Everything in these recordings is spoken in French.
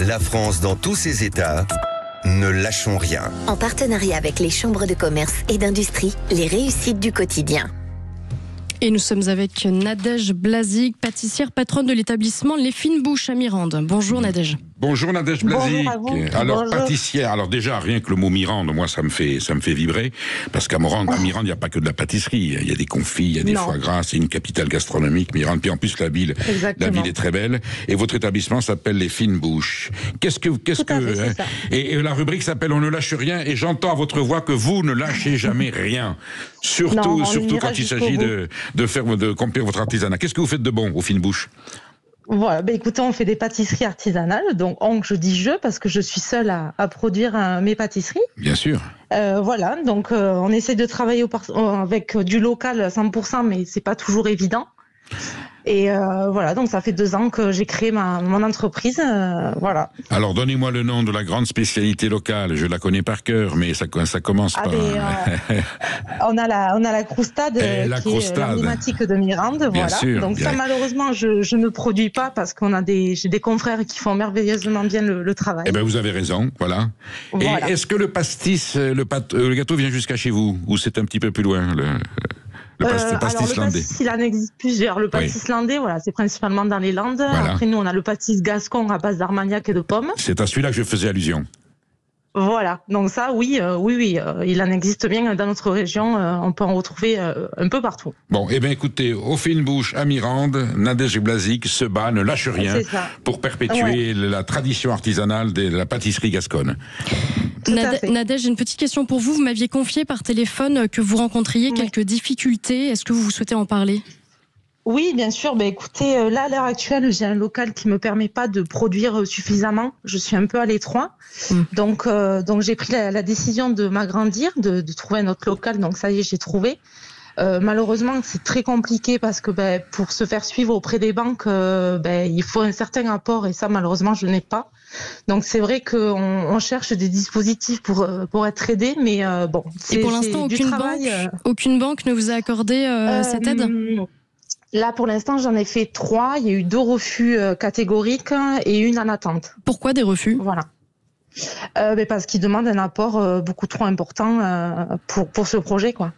La France dans tous ses états, ne lâchons rien. En partenariat avec les chambres de commerce et d'industrie, les réussites du quotidien. Et nous sommes avec Nadège Blazik, pâtissière patronne de l'établissement Les Fines Bouches à Mirande. Bonjour Nadège. Bonjour Nadège Blazik. Alors bonjour. Pâtissière, alors déjà rien que le mot Mirande, moi ça me fait vibrer, parce qu'à Mirande, il n'y a pas que de la pâtisserie, il y a des confits, il y a des foie gras, c'est une capitale gastronomique, Mirande, puis en plus la ville est très belle, et votre établissement s'appelle Les Fines Bouches. Et la rubrique s'appelle On ne lâche rien, et j'entends à votre voix que vous ne lâchez jamais rien, surtout quand il s'agit de compléter votre artisanat. Qu'est-ce que vous faites de bon aux Fines Bouches? Voilà, écoutez, on fait des pâtisseries artisanales, donc je dis je parce que je suis seule à produire mes pâtisseries. Bien sûr. Voilà, donc on essaie de travailler avec du local 100%, mais c'est pas toujours évident. Et voilà, donc ça fait 2 ans que j'ai créé mon entreprise, voilà. Alors donnez-moi le nom de la grande spécialité locale, je la connais par cœur, mais ça commence par... on a la croustade, qui est l'emblématique de Mirande, voilà. Sûr, donc ça malheureusement je ne produis pas parce j'ai des confrères qui font merveilleusement bien le travail. Eh ben vous avez raison, voilà. Et est-ce que le pastis, le gâteau vient jusqu'à chez vous, ou c'est un petit peu plus loin le pastis landais. Il en existe plusieurs. Le pastis landais, voilà, c'est principalement dans les Landes. Voilà. Après, nous, on a le pastis gascon à base d'armagnac et de pommes. C'est à celui-là que je faisais allusion. Voilà. Donc ça, oui, il en existe bien dans notre région. On peut en retrouver un peu partout. Bon, eh bien, écoutez, aux Fines Bouches à Mirande, Nadège Blazik se bat, ne lâche rien pour perpétuer la tradition artisanale de la pâtisserie gasconne. Nadège, j'ai une petite question pour vous. Vous m'aviez confié par téléphone que vous rencontriez quelques difficultés. Est-ce que vous souhaitez en parler ? Oui, bien sûr. Écoutez, là, à l'heure actuelle, j'ai un local qui me permet pas de produire suffisamment. Je suis un peu à l'étroit. Donc j'ai pris la décision de m'agrandir, de trouver un autre local. Donc ça y est, j'ai trouvé. Malheureusement, c'est très compliqué parce que pour se faire suivre auprès des banques, il faut un certain apport et ça, malheureusement, je n'ai pas. Donc c'est vrai qu'on cherche des dispositifs pour être aidé, mais bon. Et pour l'instant, aucune banque ne vous a accordé cette aide ? Là, pour l'instant, j'en ai fait 3. Il y a eu 2 refus catégoriques et 1 en attente. Pourquoi des refus ? Voilà. Parce qu'ils demandent un apport beaucoup trop important pour ce projet, quoi.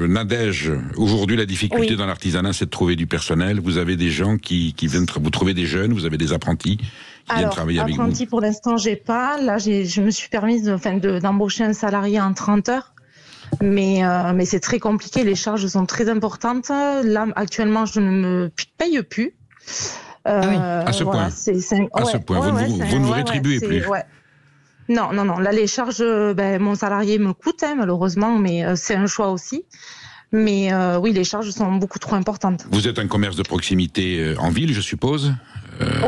Nadège, aujourd'hui la difficulté dans l'artisanat, c'est de trouver du personnel. Vous avez des gens qui viennent, vous trouvez des jeunes, vous avez des apprentis qui viennent travailler avec vous. Apprentis pour l'instant j'ai pas. Là je me suis permise d'embaucher un salarié en 30 heures. Mais c'est très compliqué, les charges sont très importantes. Là actuellement je ne me paye plus. À ce point. Vous ne vous rétribuez plus. Non. Là, les charges, mon salarié me coûte, malheureusement, mais c'est un choix aussi. Mais oui, les charges sont beaucoup trop importantes. Vous êtes un commerce de proximité en ville, je suppose,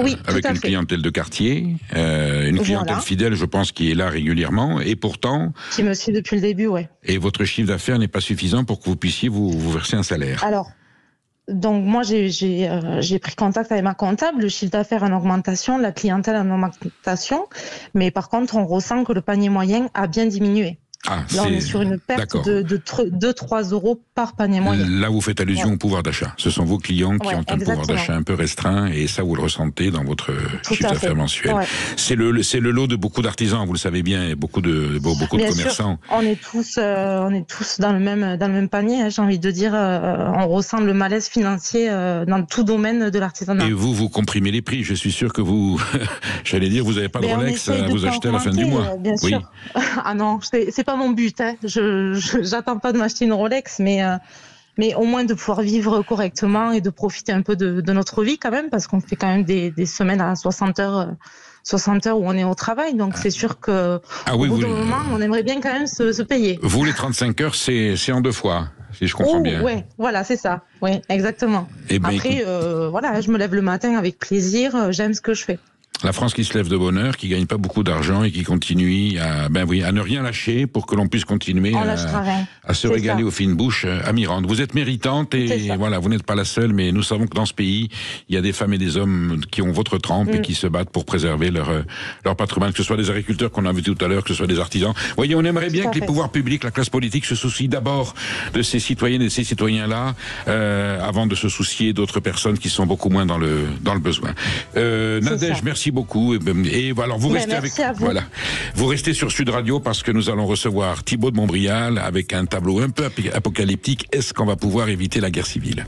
oui, avec une clientèle de quartier, une clientèle fidèle, je pense, qui est là régulièrement, et pourtant... Qui me suit depuis le début, oui. Et votre chiffre d'affaires n'est pas suffisant pour que vous puissiez vous verser un salaire. Alors... Donc moi j'ai pris contact avec ma comptable, le chiffre d'affaires en augmentation, la clientèle en augmentation, mais par contre on ressent que le panier moyen a bien diminué. Là on est sur une perte de 2-3 euros par panier moyen. Là vous faites allusion au pouvoir d'achat. Ce sont vos clients qui ont un pouvoir d'achat un peu restreint et ça vous le ressentez dans votre chiffre d'affaires mensuel. C'est le lot de beaucoup d'artisans, vous le savez bien, et beaucoup de commerçants. Sûr, on est tous dans le même panier, j'ai envie de dire, on ressent le malaise financier dans tout domaine de l'artisanat. Et vous comprimez les prix, je suis sûr que vous j'allais dire vous n'avez pas de Rolex à vous acheter à la fin du mois. Bien sûr. Ah non, c'est pas mon but, j'attends pas de m'acheter une Rolex, mais au moins de pouvoir vivre correctement et de profiter un peu de notre vie quand même, parce qu'on fait quand même des semaines à 60 heures où on est au travail, donc c'est sûr que au bout d'un moment, on aimerait bien quand même se payer. Vous, les 35 heures, c'est en 2 fois, si je comprends bien. Oui, voilà, c'est ça, oui, exactement. Après, je me lève le matin avec plaisir, j'aime ce que je fais. La France qui se lève de bonne heure, qui gagne pas beaucoup d'argent et qui continue à ne rien lâcher pour que l'on puisse continuer à se régaler aux fines bouches à Mirande. Vous êtes méritante et voilà, vous n'êtes pas la seule, mais nous savons que dans ce pays, il y a des femmes et des hommes qui ont votre trempe et qui se battent pour préserver leur patrimoine, que ce soit des agriculteurs qu'on a vu tout à l'heure, que ce soit des artisans. Vous voyez, on aimerait bien que les pouvoirs publics, la classe politique se soucient d'abord de ces citoyennes et de ces citoyens-là, avant de se soucier d'autres personnes qui sont beaucoup moins dans le besoin. Nadège, merci beaucoup. Et voilà, vous restez vous restez sur Sud Radio parce que nous allons recevoir Thibaut de Montbrial avec un tableau un peu apocalyptique. Est-ce qu'on va pouvoir éviter la guerre civile ?